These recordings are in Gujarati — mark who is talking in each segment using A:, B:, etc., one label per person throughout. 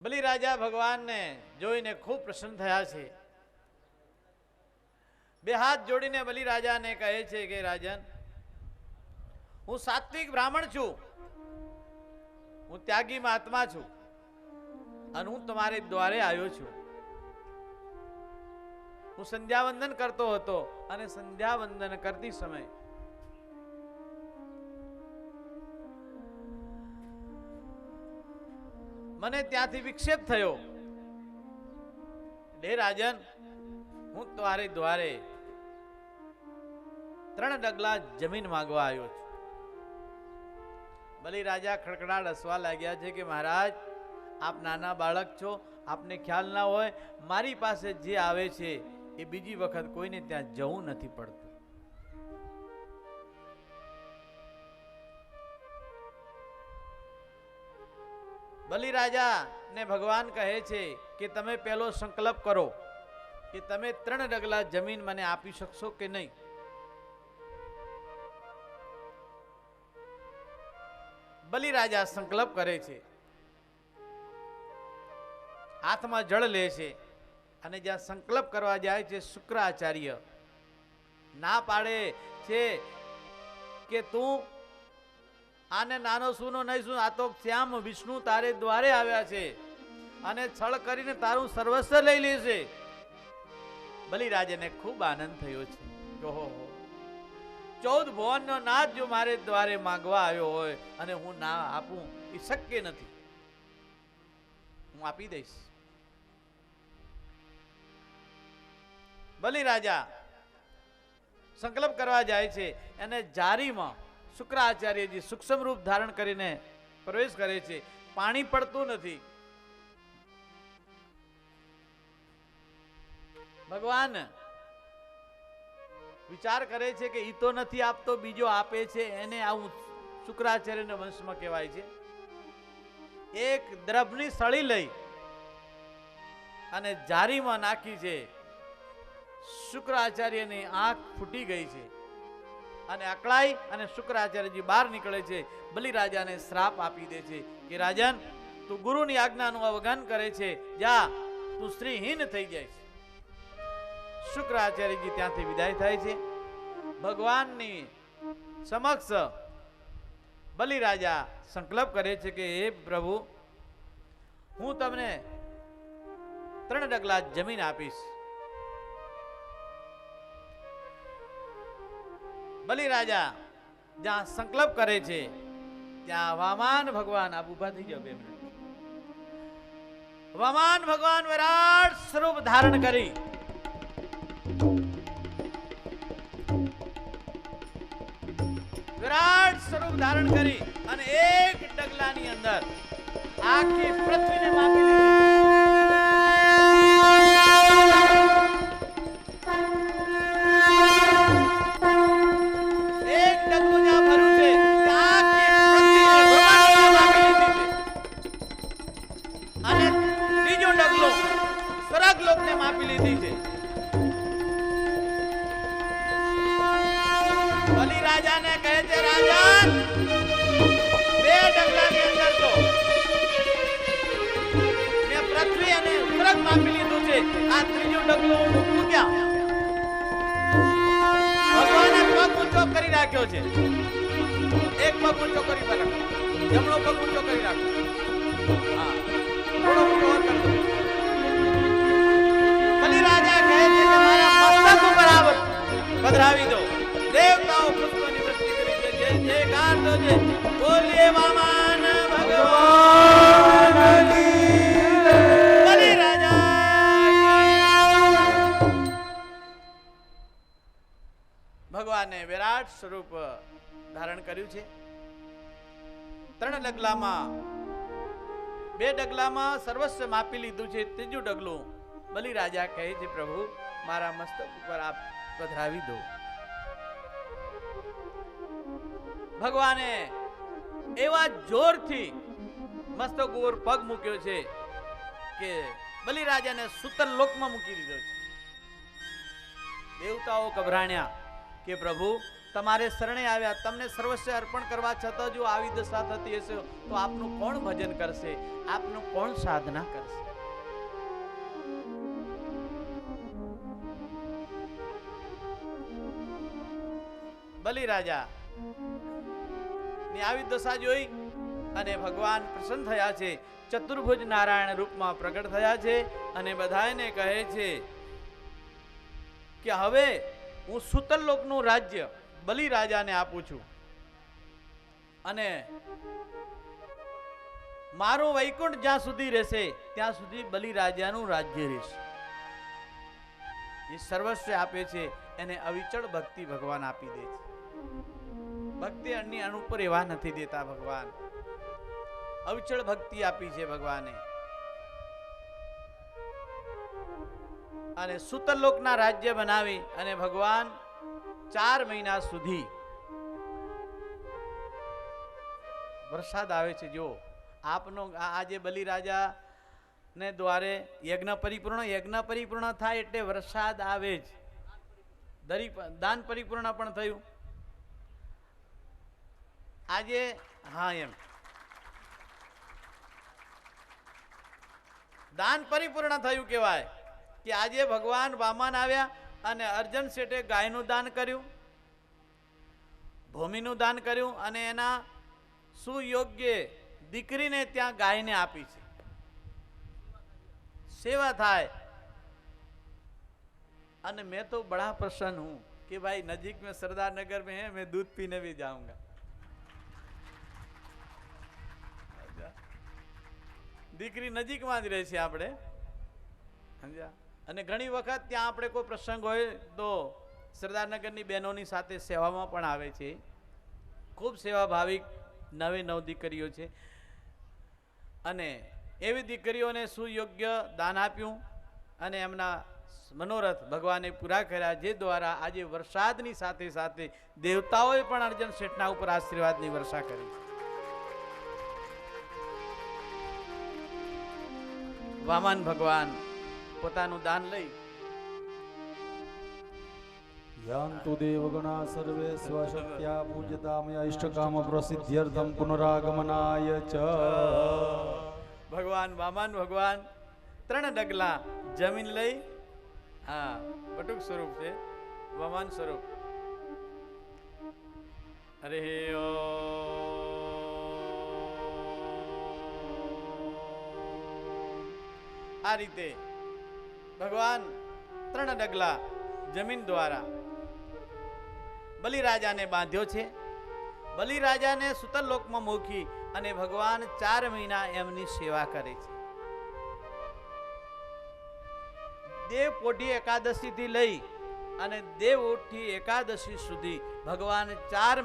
A: બલિ રાજા ભગવાનને જોઈને ખૂબ પ્રસન્ન થયા છે. બે હાથ જોડીને બલિ રાજાને કહે છે કે રાજન, હું સાત્વિક બ્રાહ્મણ છું, હું ત્યાગી મહાત્મા છું અને હું તમારે દ્વારે આવ્યો છું. હું સંધ્યાવંદન કરતો હતો અને સંધ્યાવંદન કરતી સમય મને ત્યાંથી વિક્ષેપ થયો. હે રાજન, હું તમારે દ્વારે 3 ડગલા જમીન માંગવા આવ્યો છું. બલિ રાજા ખડખડાટ હસવા લાગ્યા છે કે મહારાજ, આપ નાના બાળક છો, આપને ખ્યાલ ના હોય, મારી પાસે જે આવે છે એ બીજી વખત કોઈને ત્યાં જવું નથી પડતું. બલિ રાજા ને ભગવાન કહે છે કે તમે પહેલો સંકલ્પ કરો કે તમે 3 ડગલા જમીન મને આપી શકશો કે નહીં. બલિ રાજા સંકલ્પ કરે છે, હાથમાં જળ લે છે અને જ્યાં સંકલ્પ કરવા જાય છે, શુક્રાચાર્ય ના પાડે છે કે તું આને નાનો સુનો નહીં સુન, આ તો શ્યામ વિષ્ણુ તારે દ્વારે આવ્યા છે અને છળ કરીને તારું સર્વસ્વ લઈ લેશે. બલિ રાજાને ખૂબ આનંદ થયો છે. ઓહો, 14 ભુવનનો નાથ જો મારે દ્વારે માંગવા આવ્યો હોય અને હું ના આપું એ શક્ય નથી. હું આપી દઈશ. બલિ રાજા સંકલ્પ કરવા જાય છે અને જારીમાં શુક્રાચાર્યજી સૂક્ષ્મ રૂપ ધારણ કરીને પ્રવેશ કરે છે. પાણી પડતું નથી. ભગવાન વિચાર કરે છે કે ઈ તો નથી આપતો, બીજો આપે છે, એને આવું શુક્રાચાર્યના વંશમાં કહેવાય છે. એક દ્રભની સળી લઈ અને જારીમાં નાખી છે. શુક્રાચાર્યની આંખ ફૂટી ગઈ છે અને અકળાઈ અને શુક્રાચાર્યજી બહાર નીકળે છે. બલિ રાજાને શ્રાપ આપી દે છે કે રાજન, તું ગુરુની આજ્ઞાનું અવગન કરે છે, જા, તું સ્ત્રીહીન થઈ જાય છે. શુક્રાચાર્યજી ત્યાંથી વિદાય થાય છે. ભગવાનની સમક્ષ બલિ રાજા સંકલ્પ કરે છે કે હે પ્રભુ, હું તમને 3 ડગલા જમીન આપીશ. બલિ રાજા જ્યાં સંકલ્પ કરે છે ત્યાં વામન ભગવાન, આપ ઉભા થઈ જાઓ 2 મિનિટ. વામન ભગવાન વિરાટ સ્વરૂપ ધારણ કરી અને 1 ડગલાની અંદર આખી પૃથ્વીને માપી લીધી. બલિ રાજાને કહે છે, રાજન, 2 ડગલાની અંદર તો મેં પૃથ્વી અને સ્વર્ગ માપી લીધું છે, આ 3જો ડગલો હું મૂકું ક્યાં? ભગવાને પગ ઊંચો કરી રાખ્યો છે. એક પગ ઊંચો કરી રાખો, જમણો પગ ઊંચો કરી રાખો. હા, થોડો ઊંચો ઓર કરી દો. બલિ રાજા કહે છે કે મારા મસ્તક ઉપર પધરાવી દો. દેવતાઓ પુષ્પની વૃષ્ટિ કરી છે. જય જયકાર તો છે. બોલીએ વામન ભગવાન. બલિ રાજા ભગવાને વિરાટ સ્વરૂપ ધારણ કર્યું છે. 3 ડગલામાં 2 ડગલામાં સર્વસ્વ માપી લીધું છે. 3જું ડગલું બલિ રાજા કહે છે, પ્રભુ, મારા મસ્તક ઉપર આપ પધરાવી દો. ભગવાને એવા જોરથી મસ્તક ઉપર પગ મૂક્યો છે કે બલિ રાજાને સૂતર લોકમાં મૂકી દીધો છે. દેવતાઓ ગભરાણ્યા કે પ્રભુ, તમારે શરણે આવ્યા, તમને સર્વસ્વ અર્પણ કરવા છતાં જો આવી દશા થતી હશે તો આપનું કોણ ભજન કરશે, આપનું કોણ સાધના કરશે? બલિરાજા ની આવી દશા જોઈ અને ભગવાન પ્રસન્ન થયા છે, ચતુર્ભુજ નારાયણ રૂપમાં પ્રગટ થયા છે અને બધાને કહે છે કે હવે હું સુતરલોકનું રાજ્ય બલિરાજાને આપું છું અને મારું વૈકુંઠ જ્યાં સુધી રહેશે ત્યાં સુધી બલિરાજાનું રાજ્ય રહેશે. એ સર્વસ્વ આપે છે, એને અવિચળ ભક્તિ ભગવાન આપી દે છે. ભક્તિ અન્ય અણુ પર એવા નથી દેતા ભગવાન, અવિચળ ભક્તિ આપી છે ભગવાને. અને સુતરલોકના રાજ્ય બનાવી અને ભગવાન 4 મહિના સુધી વરસાદ આવે છે. જો આપનો આજે બલિરાજા ને દ્વારે યજ્ઞ પરિપૂર્ણ થાય એટલે વરસાદ આવે જ. દાન પરિપૂર્ણ પણ થયું આજે. હા, એમ દાન પરિપૂર્ણ થયું કહેવાય કે આજે ભગવાન વામન આવ્યા અને અર્જુન શેઠે ગાયનું દાન કર્યું, ભૂમિનું દાન કર્યું અને એના સુયોગ્ય દીકરીને ત્યાં ગાયને આપી છે. સેવા થાય. અને मैं तो बड़ा प्रसन्न हूं कि भाई नजीक में सरदार नगर में है, मैं दूध पीने भी जाऊंगा. દીકરી નજીકમાં જ રહે છે આપણે સમજ્યા. અને ઘણી વખત ત્યાં આપણે કોઈ પ્રસંગ હોય તો સરદારનગરની બહેનોની સાથે સેવામાં પણ આવે છે. ખૂબ સેવાભાવિક નવે નવ દીકરીઓ છે અને એવી દીકરીઓને સુયોગ્ય દાન આપ્યું અને એમના મનોરથ ભગવાને પૂરા કર્યા, જે દ્વારા આજે વરસાદની સાથે સાથે દેવતાઓએ પણ અર્જુન શેઠના ઉપર આશીર્વાદની વર્ષા કરી. વામન ભગવાન પોતાનું દાન લઈ
B: યાંતુ દેવગણા સર્વે સ્વશક્ત્યા પૂજ્યતામયા ઇષ્ટકામ પ્રસિદ્ધ્યર્થમ પુનરાગમનાય ચ.
A: ભગવાન વામન ભગવાન 3 ડગલા જમીન લઈ, હા બટુક સ્વરૂપ છે, વામન સ્વરૂપ. અરે આ રીતે ભગવાન 3 ડગલા જમીન દ્વારા બલિરાજાને બાંધ્યો છે. બલિરાજાને સુતરલોકમાં મૂકી અને ભગવાન 4 મહિના એમની સેવા કરે છે. દેવ પોઢી એકાદશી થી લઈ અને દેવ ઉઠી એકાદશી સુધી ભગવાન 4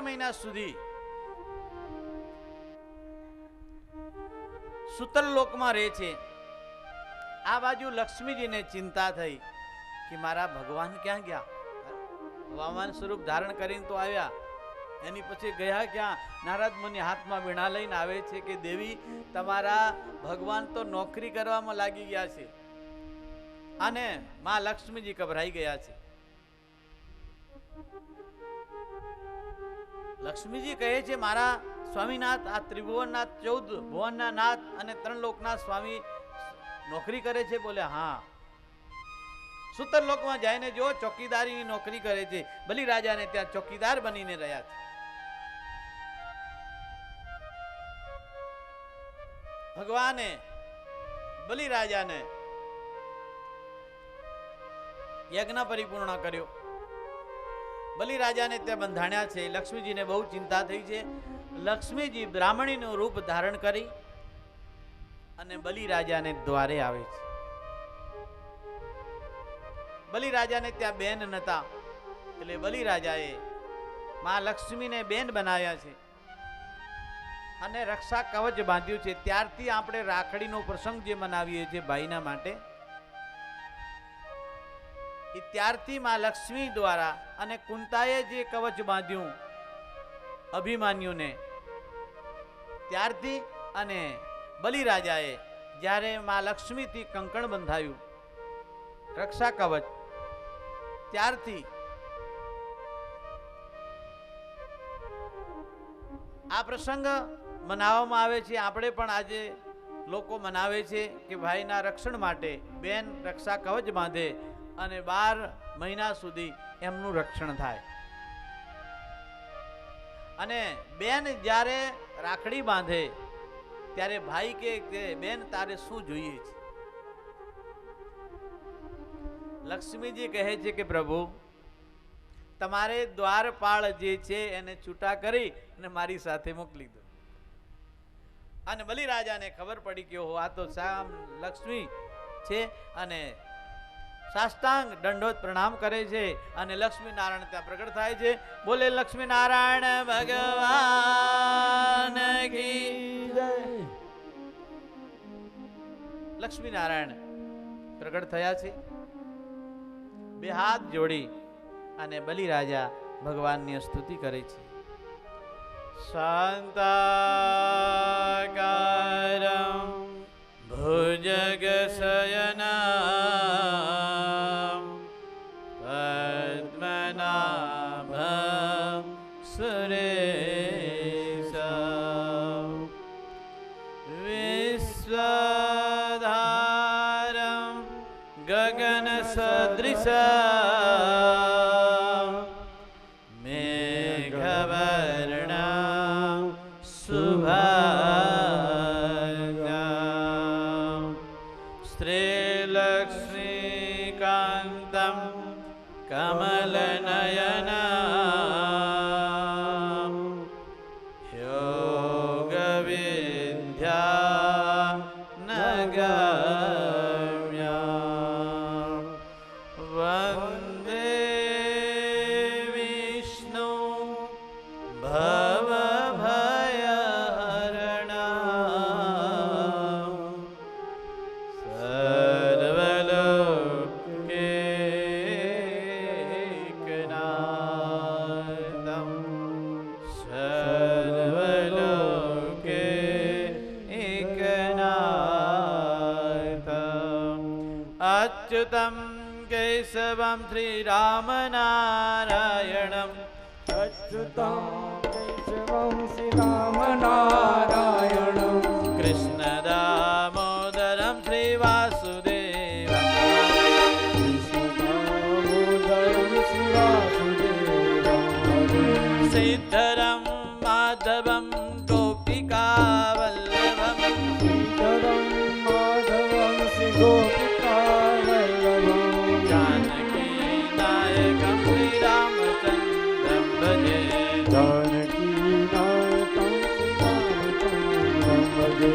A: મહિના સુધી સુતરલોકમાં રહે છે. આ બાજુ લક્ષ્મીજીને ચિંતા થઈ કે મારા ભગવાન ક્યાં ગયા? વામન સ્વરૂપ ધારણ કરીને તો આવ્યા, એની પછી ગયા ક્યાં? નારદ મુનિ હાથમાં વીણા લઈને આવે છે કે દેવી તમારા ભગવાન તો નોકરી કરવામાં લાગી ગયા છે. અને માં લક્ષ્મીજી ગભરાઈ ગયા છે. લક્ષ્મીજી કહે છે મારા સ્વામીનાથ આ ત્રિભુવનનાથ 14 ભુવનના નાથ અને 3 લોકના સ્વામી નોકરી કરે છે? બોલે હા. સુતરલોકમાં જઈને જો ચોકીદારીની નોકરી કરે છે. બલિરાજાને ત્યાં ચોકીદાર બનીને રહ્યા છે. ભગવાને બલિરાજાને યજ્ઞ પરિપૂર્ણ કર્યો. બલિરાજાને ત્યાં બંધાણ્યા છે. લક્ષ્મીજીને બહુ ચિંતા થઈ છે. લક્ષ્મીજી બ્રાહ્મણીનું રૂપ ધારણ કરી અને બલિરાજાને દ્વારે આવે છે. બલિરાજાને ત્યાં બેન નતા એટલે બલિરાજાએ માં લક્ષ્મીને બેન બનાવ્યા છે અને રક્ષા કવચ બાંધ્યું છે. ત્યારથી આપણે રાખડીનો પ્રસંગ જે મનાવીએ છીએ ભાઈના માટે, એ ત્યારથી માં લક્ષ્મી દ્વારા અને કુંતાએ જે કવચ બાંધ્યું અભિમાન્યુને ત્યારથી, અને બલિરાજાએ જ્યારે માં લક્ષ્મીથી કંકણ બંધાયું રક્ષા કવચ ત્યારથી આ પ્રસંગ મનાવવામાં આવે છે. આપણે પણ આજે લોકો મનાવે છે કે ભાઈના રક્ષણ માટે બેન રક્ષા કવચ બાંધે અને 12 મહિના સુધી એમનું રક્ષણ થાય. અને બેન જ્યારે રાખડી બાંધે ત્યારે ભાઈ કે બેન તારે શું જોઈએ છે? લક્ષ્મીજી કહે છે કે પ્રભુ તમારે દ્વારપાળ જે છે એને છૂટા કરી અને મારી સાથે મોકલી દો. અને બલિરાજાને ખબર પડી કે આ તો સામ લક્ષ્મી છે અને સાષ્ટાંગ દંડોત પ્રણામ કરે છે અને લક્ષ્મી નારાયણ ત્યાં પ્રગટ થાય છે. બોલે લક્ષ્મી નારાયણ ભગવાન કી જય. લક્ષ્મી નારાયણ પ્રગટ થયા છે. બે હાથ જોડી અને બલિરાજા ભગવાનની સ્તુતિ કરે છે. શાંતાકારં ભુજગશયનં પદ્મનાભં સુરેશં વિશ્વધારં ગગનસદૃશં મેઘવર્ણં શુભાંગં સ્ત્રીલક્ષ્મીકાન્तं કમલનયનં યોગવિદ્યા નગમ્યં વંદે વિષ્ણુ ભવભયહરણં સર્વલોકૈકનાથં સર્વલોકૈકનાથં અચ્યુતં કેશવં શ્રીરામનારાયણં
B: અચ્યુતં કેશવં શ્રીરામનારાયણં
A: કૃષ્ણદામોદરં શ્રીવાસુદેવં
B: કૃષ્ણદામોદરં શ્રીવાસુદેવં
A: સિદ્ધરં માધવં ગોપિકાવલ્લભં
B: શ્રીધરં માધવં શ્રી ગોપિકાવલ્લભં
A: જાનકીનાયકં શ્રીરામચંદ્રં ભજે
B: જાનકીનાયકં શ્રીરામચંદ્રં ભજે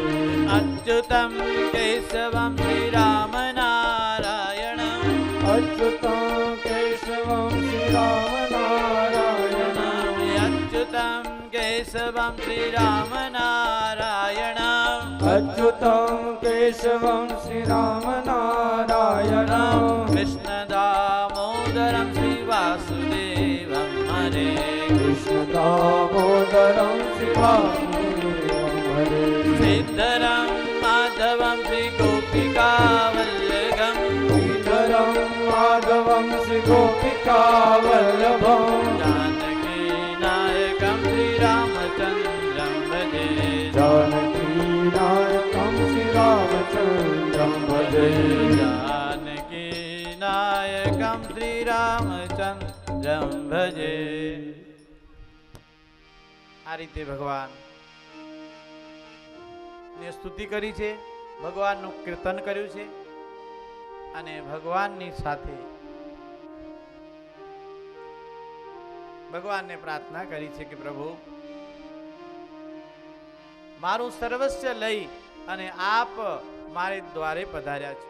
A: અચ્યુતં કેશવં શ્રીરામનારાયણં
B: અચ્યુતં કેશવં શ્રીરામનારાયણં
A: અચ્યુતં કેશવં શ્રીરામનારાયણં
B: અચ્યુતં કેશવં શ્રીરામનારાયણં
A: કૃષ્ણદામોદરં શ્રીવાસુદેવં હરે
B: કૃષ્ણદામોદરં શ્રીવાસુદેવં હરે
A: સિદ્ધરં માધવં શ્રીગોપિકાવલ્લભં
B: શ્રીધરં માધવં શ્રી ગોપિકાવલ્લભં
A: જાનકીનાયકં શ્રીરામચંદ્રં ભજે
B: જાનકીનાયકં શ્રીરામચંદ્રં ભજે
A: જાનકીનાયકં શ્રીરામચંદ્રં ભજે. આ રીતે ભગવાન ની સ્તુતિ કરી છે, ભગવાનનું કીર્તન કર્યું છે અને ભગવાનની સાથે ભગવાનને પ્રાર્થના કરી છે કે પ્રભુ મારું સર્વસ્વ લઈ અને આપ મારે દ્વારે પધાર્યા છો.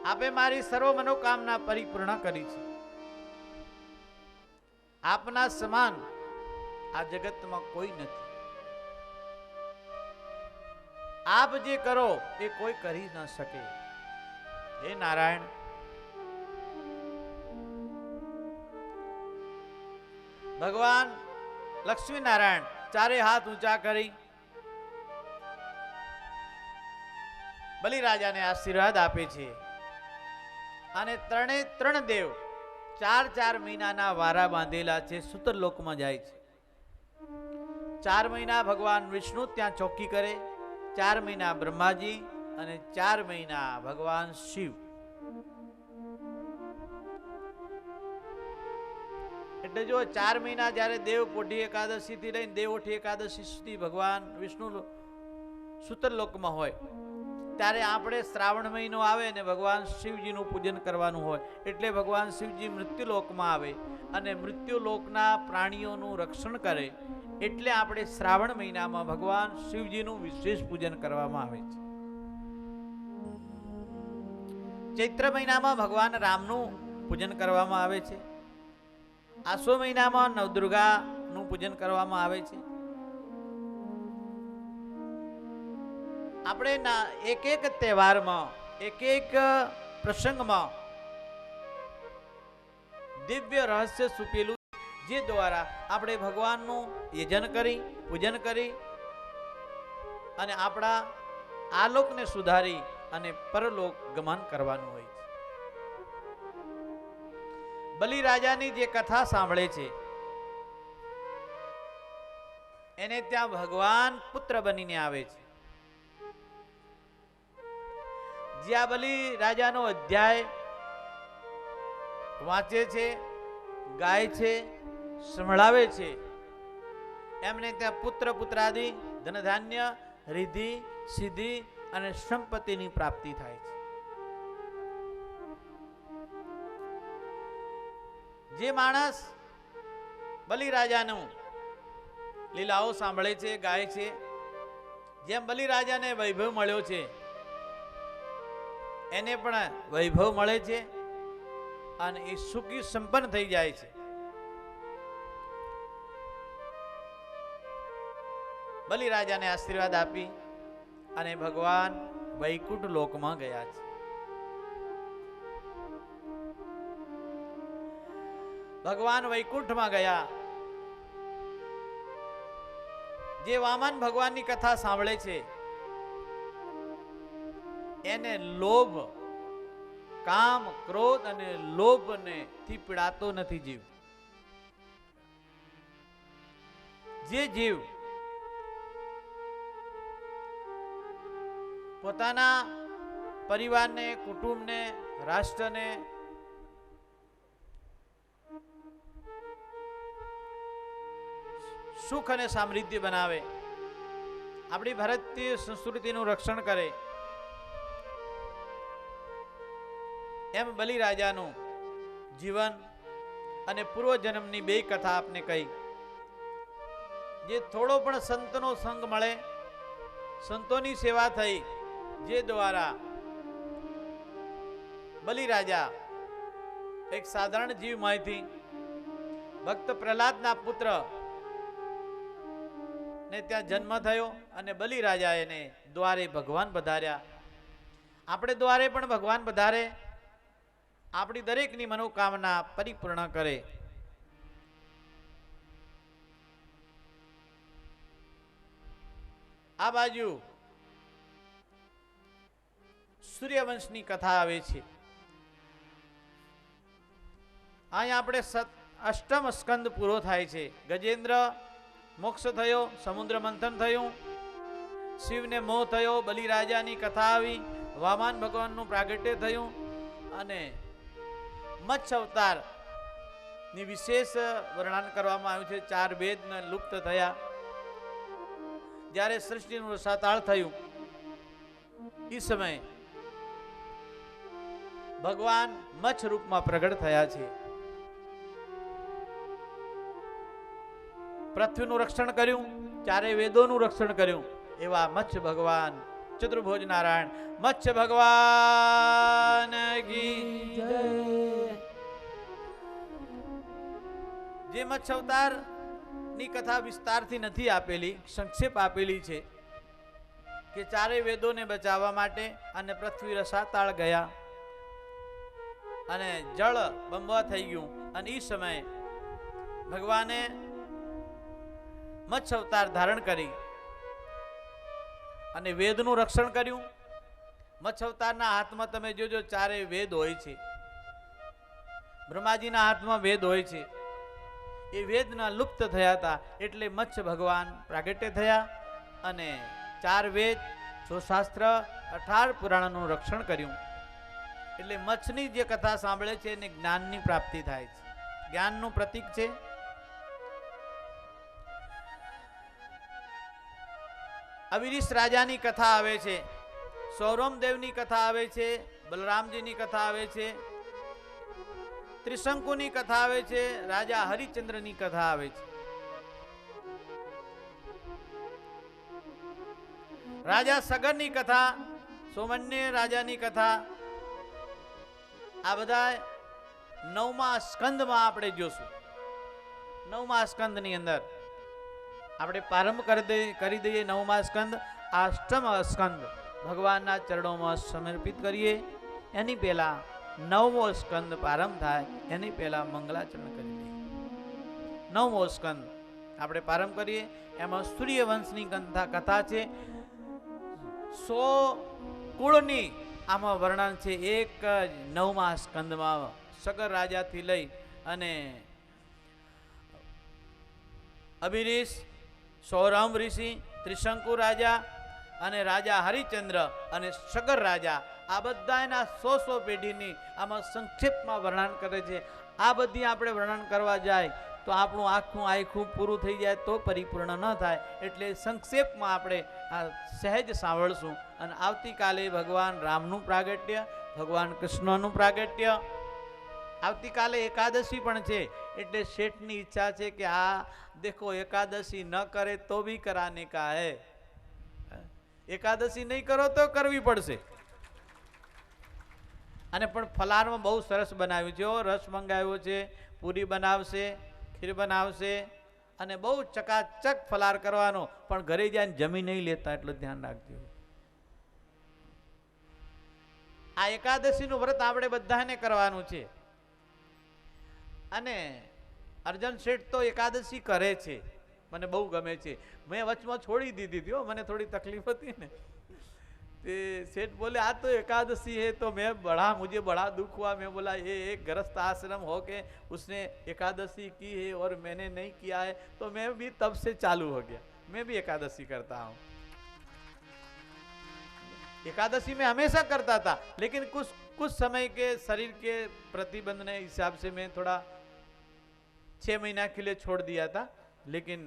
A: આપે મારી સર્વ મનોકામના પરિપૂર્ણ કરી છે. આપના સમાન આ જગતમાં કોઈ નથી. આપ જે કરો એ કોઈ કરી ન શકે. હે નારાયણ, ભગવાન લક્ષ્મી નારાયણ ચારે હાથ ઊંચા કરી બલિરાજાને આશીર્વાદ આપે છે અને ત્રણે ત્રણ દેવ 4 મહિનાના વારા બાંધેલા છે, સુતરલોકમાં જાય છે. 4 મહિના ભગવાન વિષ્ણુ ત્યાં ચોકી કરે, 4 મહિના બ્રહ્માજી અને 4 મહિના ભગવાન શિવ. એટલે જો 4 મહિના જ્યારે દેવ પોઢી એકાદશી થી લઈને દેવોઠી એકાદશી સુધી ભગવાન વિષ્ણુ સુતરલોકમાં હોય, ત્યારે આપણે શ્રાવણ મહિનો આવે ને ભગવાન શિવજીનું પૂજન કરવાનું હોય. એટલે ભગવાન શિવજી મૃત્યુલોકમાં આવે અને મૃત્યુલોકના પ્રાણીઓનું રક્ષણ કરે. એટલે આપણે શ્રાવણ મહિનામાં ભગવાન શિવજીનું વિશેષ પૂજન કરવામાં આવે છે. ચૈત્ર મહિનામાં ભગવાન રામનું પૂજન કરવામાં આવે છે. આસો મહિનામાં નવદુર્ગાનું પૂજન કરવામાં આવે છે. આપણે એક એક તહેવારમાં, એક એક પ્રસંગમાં દિવ્ય રહસ્ય છુપેલું, જે દ્વારા આપણે ભગવાનનું યજન કરી, પૂજન કરી અને આપણા આલોકને સુધારી અને પરલોક ગમન કરવાનું હોય છે. બલિરાજાની જે કથા સાંભળે છે એને ત્યાં ભગવાન પુત્ર બનીને આવે છે. જ્યાં બલિરાજાનો અધ્યાય વાંચે છે, ગાય છે, સંભળાવે છે, એમને ત્યાં પુત્ર પુત્રાદિ ધનધાન્ય રિદ્ધિ સિદ્ધિ અને સંપત્તિની પ્રાપ્તિ થાય છે. જે માણસ બલિરાજાનું લીલાઓ સાંભળે છે, ગાય છે, જેમ બલિરાજાને વૈભવ મળ્યો છે એને પણ વૈભવ મળે છે અને એ સુખી સંપન્ન થઈ જાય છે. બલિરાજાને આશીર્વાદ આપી અને ભગવાન વૈકુંઠ લોકમાં ગયા છે. ભગવાન વૈકુંઠમાં ગયા. જે વામન ભગવાનની કથા સાંભળે છે એને લોભ, કામ, ક્રોધ અને લોભ થી પીડાતો નથી જીવ. જે જીવ પોતાના પરિવારને, કુટુંબને, રાષ્ટ્રને સુખ અને સમૃદ્ધિ બનાવે, આપણી ભારતીય સંસ્કૃતિનું રક્ષણ કરે, એમ બલિરાજાનું જીવન અને પૂર્વજન્મની બે કથા આપને કહી. જે થોડો પણ સંતનો સંગ મળે, સંતોની સેવા થઈ, જે દ્વારા બલિરાજા એક સાધારણ જીવમાંથી ભક્ત પ્રહલાદના પુત્ર ને ત્યાં જન્મ થયો અને બલિરાજા એને દ્વારે ભગવાન પધાર્યા. આપણે દ્વારે પણ ભગવાન પધારે, આપણી દરેકની મનોકામના પરિપૂર્ણ કરે. આ બાજુ સૂર્યવંશની કથા આવે છે. અહીંયા આપણે અષ્ટમ સ્કંદ પૂરો થાય છે. ગજેન્દ્ર મોક્ષ થયો, સમુદ્ર મંથન થયું, શિવને મોહ થયો, બલિરાજાની કથા આવી, વામન ભગવાનનું પ્રાગટ્ય થયું અને મત્સ્ય અવતાર ની વિશેષ વર્ણન કરવામાં આવ્યું છે. 4 વેદ લુપ્ત થયા. જ્યારે સૃષ્ટિનું રસાતાળ થયું એ સમયે ભગવાન મત્સ્ય રૂપમાં પ્રગટ થયા છે. પૃથ્વીનું રક્ષણ કર્યું, 4 વેદોનું રક્ષણ કર્યું એવા મત્સ્ય ભગવાન ચતુર્ભુજ નારાયણ મત્સ્ય ભગવાન કી જય. જે મત્સ્ય અવતાર ની કથા વિસ્તારથી નથી આપેલી, સંક્ષેપ આપેલી છે કે 4 વેદોને બચાવવા માટે અને પૃથ્વી રસાતાળ ગયા અને જળ બંબા થઈ ગયું અને એ સમયે ભગવાને મત્સ્ય અવતાર ધારણ કરી અને વેદનું રક્ષણ કર્યું મચ્છ અવતારના હાથમાં તમે જોજો ચારે વેદ હોય છે. બ્રહ્માજીના હાથમાં વેદ હોય છે. એ વેદના લુપ્ત થયા હતા એટલે મચ્છ ભગવાન પ્રાગટ્ય થયા અને ચાર વેદ, 6 શાસ્ત્ર, 18 પુરાણનું રક્ષણ કર્યું. એટલે મચ્છની જે કથા સાંભળે છે એને જ્ઞાનની પ્રાપ્તિ થાય છે. જ્ઞાનનું પ્રતીક છે. અવિરીશ રાજાની કથા આવે છે, સૌરમદેવની કથા આવે છે, બલરામજીની કથા આવે છે, ત્રિશંકુની કથા આવે છે, રાજા હરિચંદ્રની કથા આવે છે. રાજા સગરની કથા, સોમન્ય રાજાની કથા, આ બધા 9મા સ્કંદમાં આપણે જોશું. 9મા સ્કંદની અંદર આપણે પ્રારંભ કરી દઈએ. 9મા સ્કંદ, 8મ સ્કંદ ભગવાનના ચરણોમાં સમર્પિત કરીએ. એની પહેલા 9મો સ્કંદ પ્રારંભ થાય એની પહેલા મંગલાચરણ કરી દઈએ. 9મો સ્કંદ આપણે પ્રારંભ કરીએ. એમાં સૂર્યવંશની કથા છે. 100 કુળની આમાં વર્ણન છે. એક જ 9મા સ્કંદમાં સગર રાજાથી લઈ અને અભિરીશ, સૌરમ ઋષિ, ત્રિશંકુ રાજા અને રાજા હરિચંદ્ર અને સગર રાજા, આ બધાના 100 પેઢીની આમાં સંક્ષેપમાં વર્ણન કરે છે. આ બધી આપણે વર્ણન કરવા જાય તો આપણું આખું પૂરું થઈ જાય તો પરિપૂર્ણ ન થાય. એટલે સંક્ષેપમાં આપણે આ સહેજ સાંભળશું. અને આવતીકાલે ભગવાન રામનું પ્રાગટ્ય, ભગવાન કૃષ્ણનું પ્રાગટ્ય. આવતીકાલે એકાદશી પણ છે. એટલે શેઠની ઈચ્છા છે કે આ દેખો એકાદશી ન કરે તો ભી કરાને કા હે. એકાદશી નહીં કરો તો કરવી પડશે. અને પણ ફલારમાં બહુ સરસ બનાવ્યું છે. રસ મંગાવ્યો છે, પૂરી બનાવશે, ખીર બનાવશે અને બહુ ચકાચક ફલાર કરવાનો. પણ ઘરે જઈને જમી નહીં લેતા એટલું ધ્યાન રાખજો. આ એકાદશીનું વ્રત આપણે બધાને કરવાનું છે. અને અર્જન શેઠ તો એકાદશી કરે છે, મને બહુ ગમે છે. મેં વચમાં છોડી દીધી હતી, મને થોડી તકલીફ હતી ને. તે सेठ बोले आज तो एकादशी है तो मुझे बड़ा दुख हुआ. मैं बोला ये एक गृहस्थ आश्रम हो के उसने एकादशी की है और मैंने नहीं किया है, तो मैं भी तब से चालू हो गया. मैं भी एकादशी करता हूँ. एकादशी में हमेशा करता था, लेकिन कुछ समय के शरीर के प्रतिबंध ने हिसाब से मैं थोड़ा 6 महीना के लिए छोड़ दिया था. लेकिन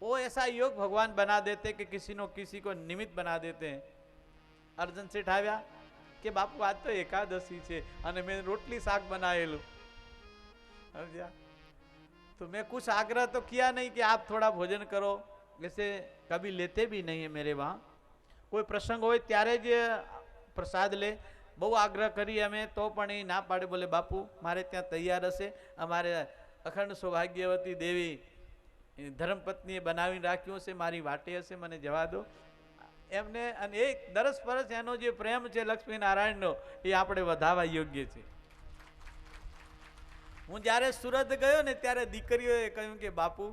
A: वो ऐसा योग भगवान बना देते कि किसी को निमित्त बना देते हैं. अर्जन सेठ આવ્યા કે બાપુ આજ તો એકાદશી છે અને મેં રોટલી શાક બનાવેલું. तो मैं कुछ आग्रह तो किया नहीं कि आप थोड़ा भोजन करो, ऐसे कभी लेते भी नहीं है मेरे वहाँ. कोई प्रसंग हो त्यारे ज प्रसाद ले. बहु आग्रह करी अमे तो पण ए ना पाड़े. बोले बापू मारे त्या तैयार हशे, अमारे अखंड सौभाग्यवती देवी धर्मपत्नीए बनावी राख्યું છે, મારી વાટે હશે, મને જવા દો એમને. અને એક દરસ પરસ એનો જે પ્રેમ છે લક્ષ્મીનારાયણનો એ આપણે વધારવા યોગ્ય છે. હું જ્યારે સુરત ગયો ને ત્યારે દીકરીઓએ કહ્યું કે બાપુ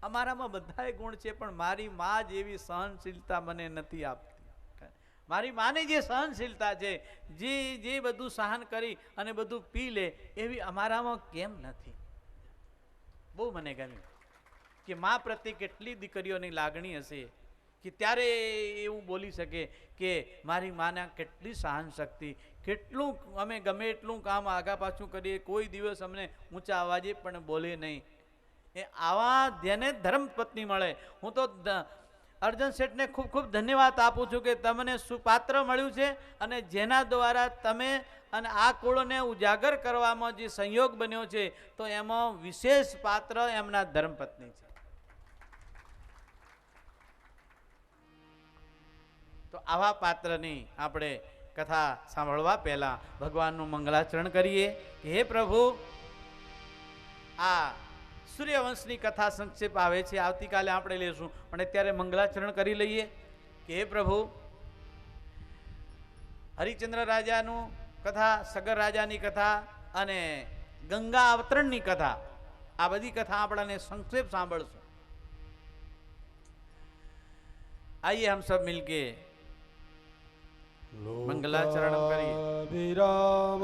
A: અમારામાં બધાય ગુણ છે પણ મારી માં જેવી સહનશીલતા મને નથી આપતી. મારી માની જે સહનશીલતા છે, જે બધું સહન કરી અને બધું પી લે એવી અમારામાં કેમ નથી. બહુ મને ગમ્યું કે માં પ્રત્યે કેટલી દીકરીઓની લાગણી હશે કે ત્યારે એવું બોલી શકે કે મારી માના કેટલી સહન શક્તિ, કેટલું અમે ગમે એટલું કામ આગા પાછું કરીએ કોઈ દિવસ અમને ઊંચા અવાજે પણ બોલે નહીં. એ આવા જેને ધર્મપત્ની મળે. હું તો અર્જન શેઠને ખૂબ ખૂબ ધન્યવાદ આપું છું કે તમને સુપાત્ર મળ્યું છે અને જેના દ્વારા તમે અને આ કુળને ઉજાગર કરવામાં જે સંયોગ બન્યો છે તો એમાં વિશેષ પાત્ર એમના ધર્મપત્ની છે. તો આવા પાત્રની આપણે કથા સાંભળવા પહેલા ભગવાનનું મંગલાચરણ કરીએ કે હે પ્રભુ, આ સૂર્યવંશની કથા સંક્ષેપ આવે છે, આવતીકાલે આપણે લેશું, પણ અત્યારે મંગલાચરણ કરી લઈએ કે હે પ્રભુ, હરિચંદ્ર રાજાનું કથા, સગર રાજાની કથા અને ગંગા અવતરણની કથા, આ બધી કથા આપણને સંક્ષેપ સાંભળશું. आइए हम सब मिलके મંગલાચરણ કરીએ.
B: વિરામ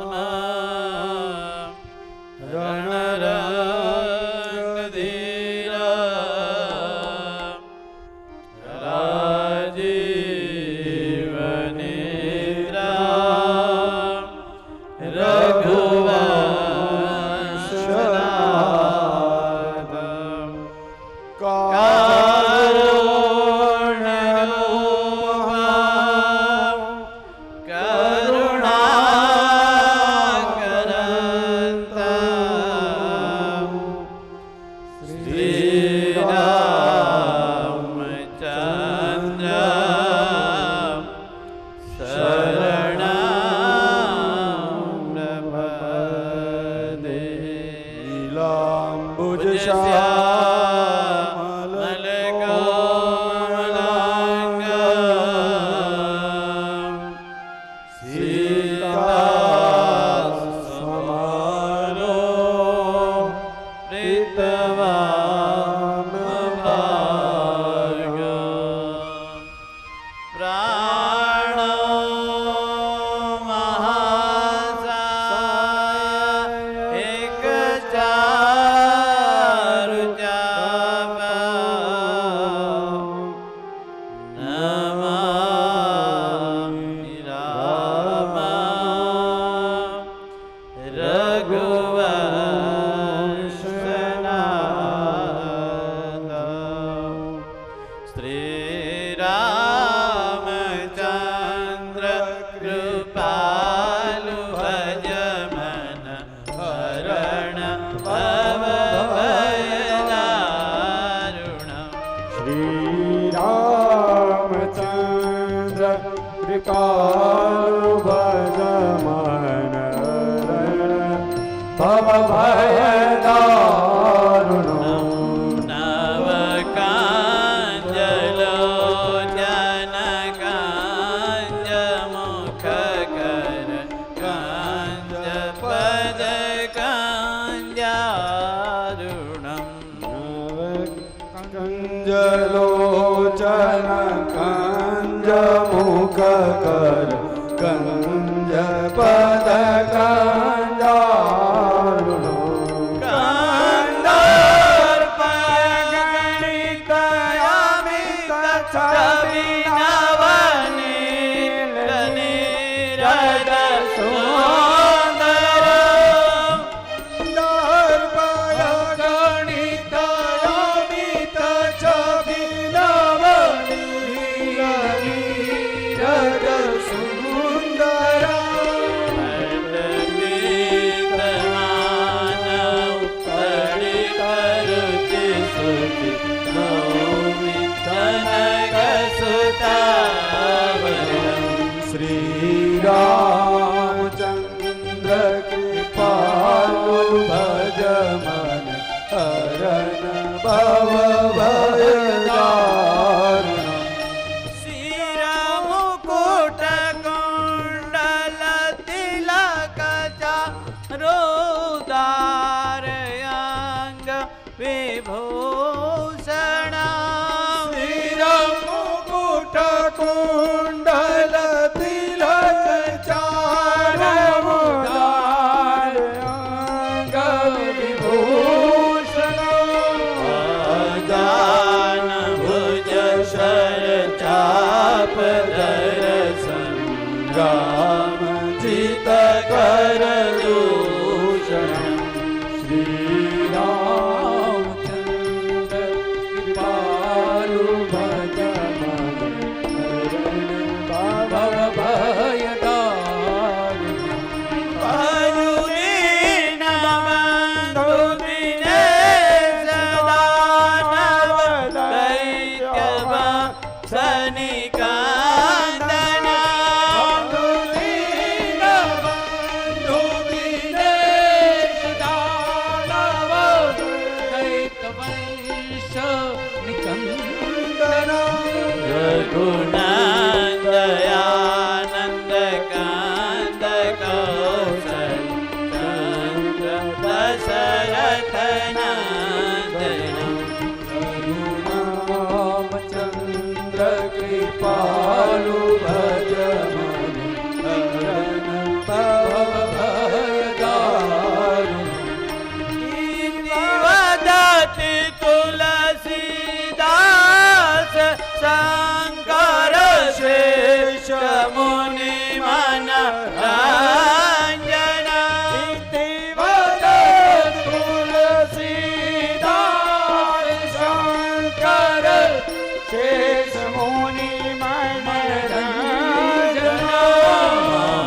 B: શેષ મુનિ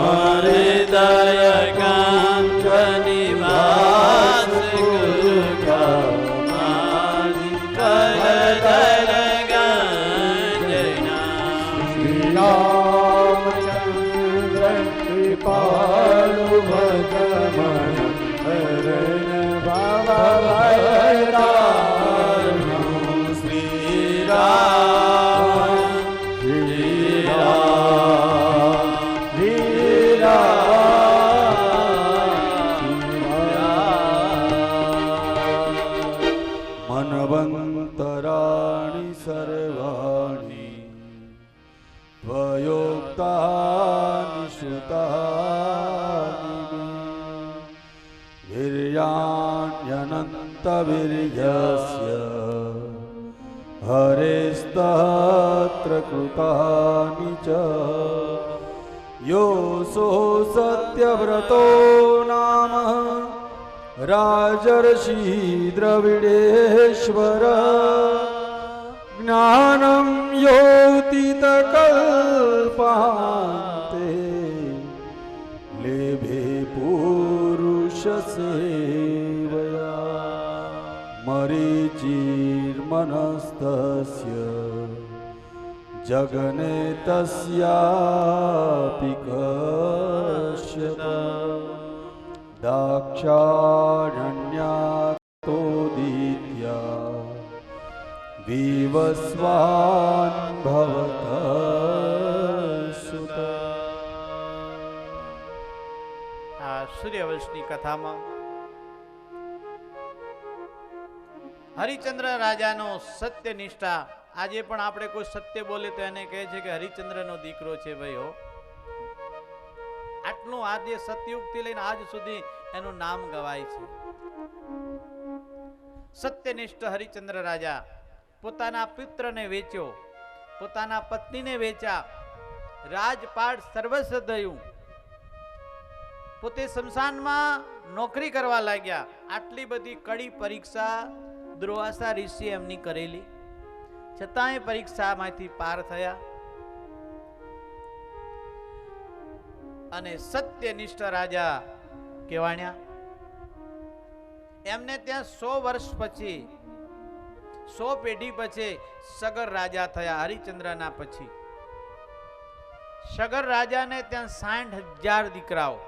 C: હરે દયા કાંચની વાસ ગુરુ ગામારી કર ગંજના
B: રામચંદ્ર કૃપાલુ ભગવાન હરણ બાબા
C: શ્રી રામ શ્રી રામ
B: મનવંતરાણી સર્વાણી ત્વયોક્તાની શ્રુતાની વીર્યાણ્યનંત વીર્યસ્ય હરેસ્તત્ર કૃતાની ચ યોસો સત્યવ્રતો નામ રાજર્ષિ દ્રવિડેશ્વર જ્ઞાનમ યોતિતકલ્પાન્તે લેભે પુરુષ સેવયા મરીચિર્મનસ્તસ્ય જગને તસ્યાપિ કશ્યપ દાક્ષારણ્યાતોદિત્યા વિવસ્વાન ભવત સુત.
A: આ સૂર્યવંશની કથામાં હરિચંદ્ર રાજાનો સત્યનિષ્ઠા, આજે પણ આપણે કોઈ સત્ય બોલે તો એને કહે છે કે હરિચંદ્રનો દીકરો છે ભાઈ હો. આટલું આજે સતયુગથી લઈને આજ સુધી એનું નામ ગવાય છે. સત્યનિષ્ઠ હરિચંદ્ર રાજા પોતાના પુત્રને વેચ્યો, પોતાના પત્નીને વેચ્યા, રાજપાટ સર્વસ્વ દયું, પોતે શમશાનમાં નોકરી કરવા લાગ્યા. આટલી બધી કડી પરીક્ષા દુર્વાસા ઋષિએ એમની કરેલી, છતાંય પરીક્ષામાંથી પાર થયા અને સત્યનિષ્ઠ રાજા કહેવાણ્યા. એમને ત્યાં 100 વર્ષ પછી, 100 પેઢી પછી સગર રાજા થયા. હરિચંદ્રના પછી સગર રાજાને ત્યાં 60,000 દીકરાઓ.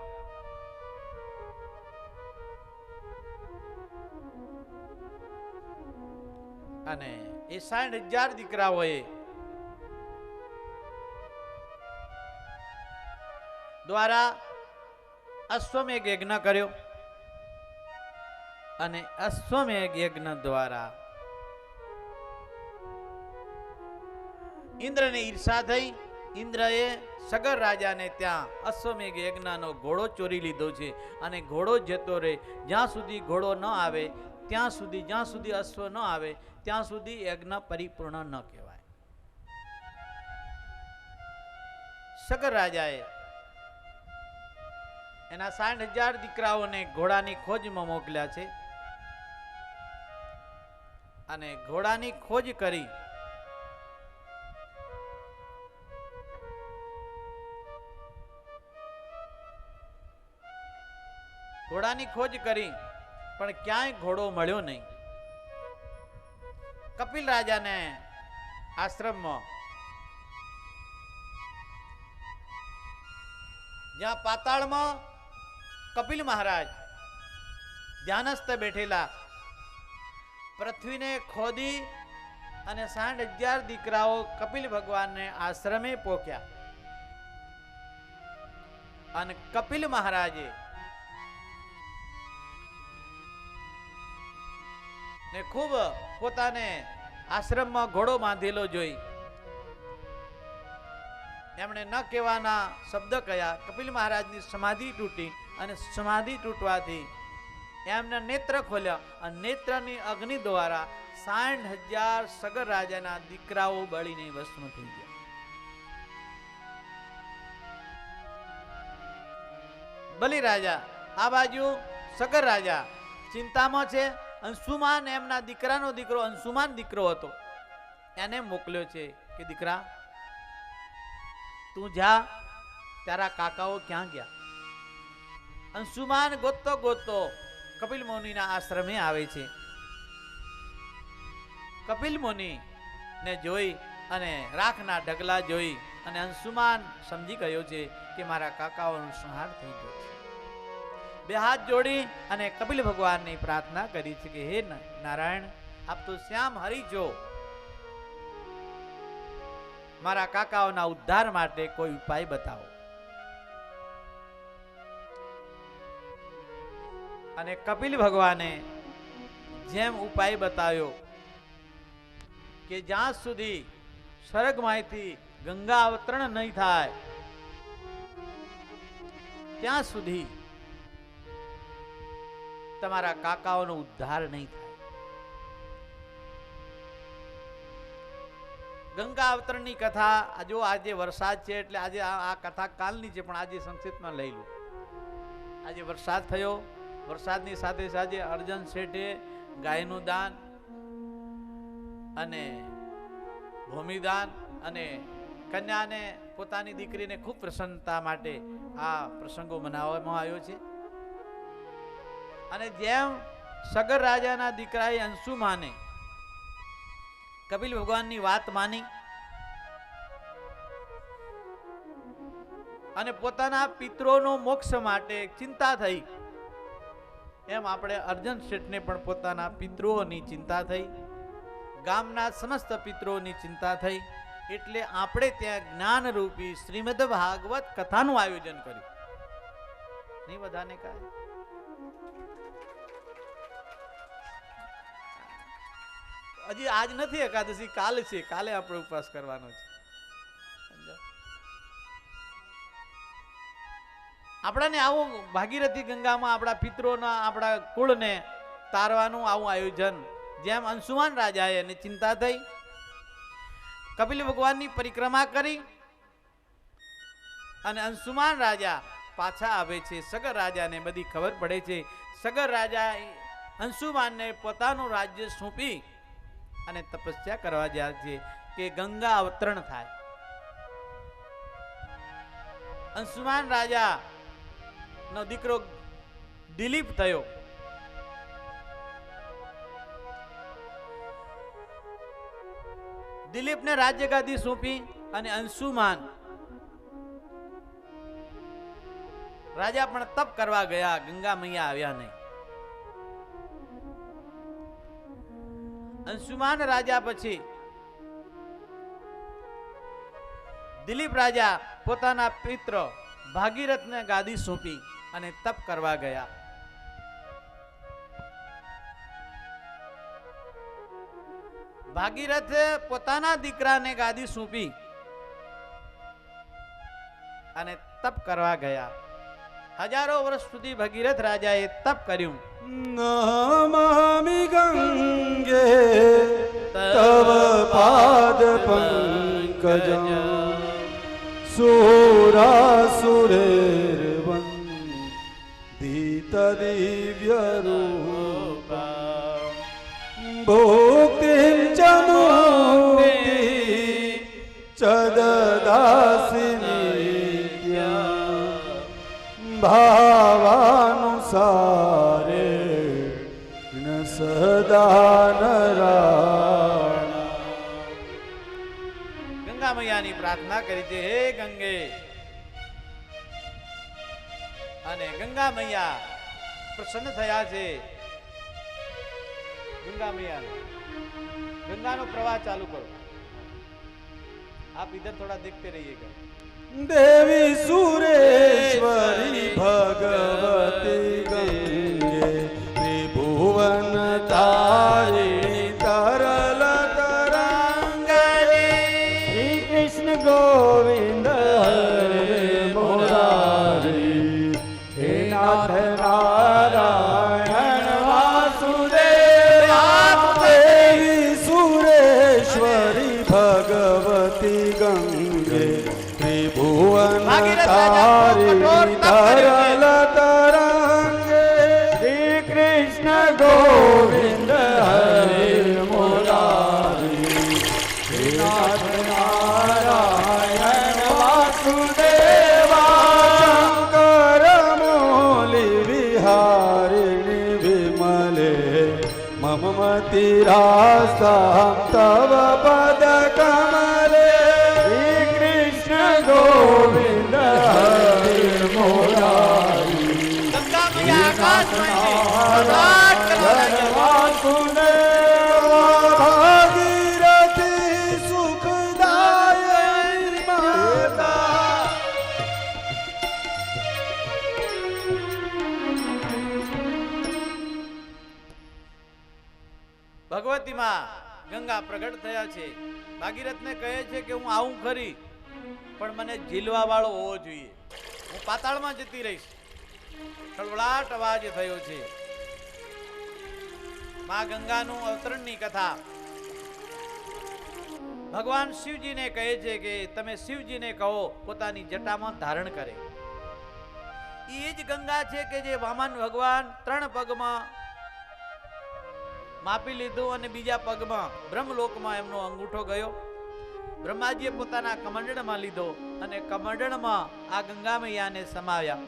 A: અને એ 60,000 દીકરાઓએ દ્વારા અશ્વમેઘ યજ્ઞ કર્યો અને અશ્વમેઘ યજ્ઞ દ્વારા ઇન્દ્રને ઈર્ષા થઈ. ઇન્દ્રએ સગર રાજાને ત્યાં અશ્વમેઘ યજ્ઞનો ઘોડો ચોરી લીધો છે અને ઘોડો જતો રહે, જ્યાં સુધી ઘોડો ન આવે ત્યાં સુધી, જ્યાં સુધી અશ્વ ન આવે ત્યાં સુધી યજ્ઞ પરિપૂર્ણ ન કહેવાય. સગર રાજાએ એના 60,000 દીકરાઓને ઘોડાની ખોજમાં મોકલ્યા છે અને ઘોડાની ખોજ કરી પણ ક્યાંય ઘોડો મળ્યો નહીં. કપિલ રાજાને આશ્રમમાં, જ્યાં પાતાળમાં કપિલ મહારાજ ધ્યાનસ્થ બેઠેલા, પૃથ્વીને ખોદી અને 60,000 દીકરાઓ કપિલ ભગવાનને આશ્રમે પોક્યા અને કપિલ મહારાજે ને ખૂબ પોતાને આશ્રમમાં ઘોડો બાંધેલો જોઈ એમણે ન કહેવાના શબ્દ કહ્યા. કપિલ મહારાજની સમાધિ તૂટી અને સમાધિ તૂટવાથી એમના નેત્ર ખોલ્યા અને નેત્રની અગ્નિ દ્વારા 60,000 સગર રાજાના દીકરાઓ બળીને ભસ્મ થઈ ગયા. બલિ રાજા આ બાજુ સગર રાજા ચિંતામાં છે. અંશુમાન એમના દીકરાનો દીકરો અંશુમાન દીકરો હતો, એને મોકલ્યો છે કે દીકરા તું જા, તારા કાકાઓ ક્યાં ગયા? અંશુમાન ગોતતો ગોતતો કપિલ મુનિના આશ્રમે આવે છે. કપિલ મુનિ ને જોઈ અને રાખના ઢગલા જોઈ અને અંશુમાન સમજી ગયો છે કે મારા કાકાઓનો સંહાર થઈ ગયો છે. બે હાથ જોડી અને કપિલ ભગવાનની પ્રાર્થના કરી છે કે હે નારાયણ, આપ તો શ્યામ હરિ છો, મારા કાકાઓના ઉદ્ધાર માટે કોઈ ઉપાય બતાવો. અને કપિલ ભગવાને જેમ ઉપાય બતાવ્યો કે જ્યાં સુધી સ્વર્ગમાંથી ગંગા અવતરણ નહીં થાય ત્યાં સુધી તમારા કાકાઓનો ઉદ્ધાર નહીં થાય. ગંગા અવતરણની કથા જો આજે વરસાદ છે એટલે આજે આ કથા કાલની છે, પણ આજે સંક્ષિપ્તમાં લઈ લો. આજે વરસાદ થયો, વરસાદની સાથે સાથે અર્જન શેઠે ગાયનું દાન અને ભૂમિદાન અને કન્યાને પોતાની દીકરીને ખૂબ પ્રસન્નતા માટે આ પ્રસંગો મનાવવામાં આવ્યો છે. અને જેમ સગર રાજાના દીકરાએ અંશુમાને કપિલ ભગવાનની વાત માની અને પોતાના પિતરોનો મોક્ષ માટે ચિંતા થઈ, એમ આપણે અર્જન શેઠને પણ પોતાના પિતૃઓની ચિંતા થઈ, ગામના સમસ્ત પિતૃઓની ચિંતા થઈ. એટલે આપણે ત્યાં જ્ઞાનરૂપી શ્રીમદ ભાગવત કથાનું આયોજન કર્યું. નહીં બધાને કહે? હજી આજ નથી એકાદશી, કાલ છે. કાલે આપણે ઉપવાસ કરવાનો છે. આપણાને આવું ભાગીરથી ગંગામાં આપણા પિતરોના આપણા કુળને તારવાનું આવું આયોજન. જેમ અંશુમાન રાજાએ એને ચિંતા થઈ, કપિલ ભગવાનની પરિક્રમા કરી અને અંશુમાન રાજા પાછા આવે છે. સગર રાજાને બધી ખબર પડે છે. સગર રાજા અંશુમાનને પોતાનું રાજ્ય સોંપી અને તપસ્યા કરવા જાય છે કે ગંગા અવતરણ થાય. અંશુમાન રાજા નો દીકરો દિલીપ થયો. દિલીપને રાજ્ય ગાદી સોંપી અને અંશુમાન રાજા પણ તપ કરવા ગયા, ગંગા મૈયા આવ્યા નહીં. અંશુમાન રાજા પછી દિલીપ રાજા પોતાના પિત્ર ભાગીરથને ગાદી સોંપી અને તપ કરવા ગયા. ભાગીરથ પોતાના દીકરાને ગાદી સોંપી અને તપ કરવા ગયા. હજારો વર્ષ સુધી ભગીરથ રાજાએ તપ કર્યું.
B: નમામિ ગંગે તવ પાદ પંકજં સુરાસુરેર્વંદિત દિવ્ય રૂપા ભોક્તિં ચ મુક્તિ ચ દદાસि નિત્યં ભાવાનુસારે સદા નરાણ.
A: ગંગા મૈયાની પ્રાર્થના કરી છે, હે ગંગે. અને ગંગા મૈયા પ્રસન્ન થયા છે. ગંગા મૈયા ગંગાનો પ્રવાહ ચાલુ કરો. आप इधर थोड़ा देखते रहिएगा.
B: देवी सुरेश्वरी भगवती गंगे त्रिभुवन तारिणी तरल तरंगिणी श्री कृष्ण गोविंद हरे मुरारी हे नाथ नारायण वासुदेव. देवी सुरेश्वरी भगवती गंगे त्रिभुवन तारिणी तरल तरंगिणी शिरास्तां तव पदकमले श्रीकृष्ण गोविन्द हरे मुरारी
A: ગંગા મૈયા આકાશમાંથી પ્રગટ કરવા લાગ્યા.
B: વાસુદેવ ભાગીરથી સુખદાયિની માતા
A: ભગવતીમાં ગંગા પ્રગટ થયા છે. ભાગીરથને કહે છે કે હું આવું ખરી, પણ મને ઝીલવા વાળો હોવો જોઈએ. હું પાતાળમાં જતી રહીશ. ખળભળાટ અવાજ થયો છે. માં ગંગાનું અવતરણની કથા ભગવાન શિવજીને કહે છે કે તમે શિવજીને કહો પોતાની જટામાં ધારણ કરે. એ જ ગંગા છે કે જે વામન ભગવાન 3 પગમાં માપી લીધું અને બીજા પગમાં બ્રહ્મલોકમાં એમનો અંગૂઠો ગયો. બ્રહ્માજીએ પોતાના કમંડળમાં લીધો અને કમંડળમાં આ ગંગા મૈયાને સમાવ્યા.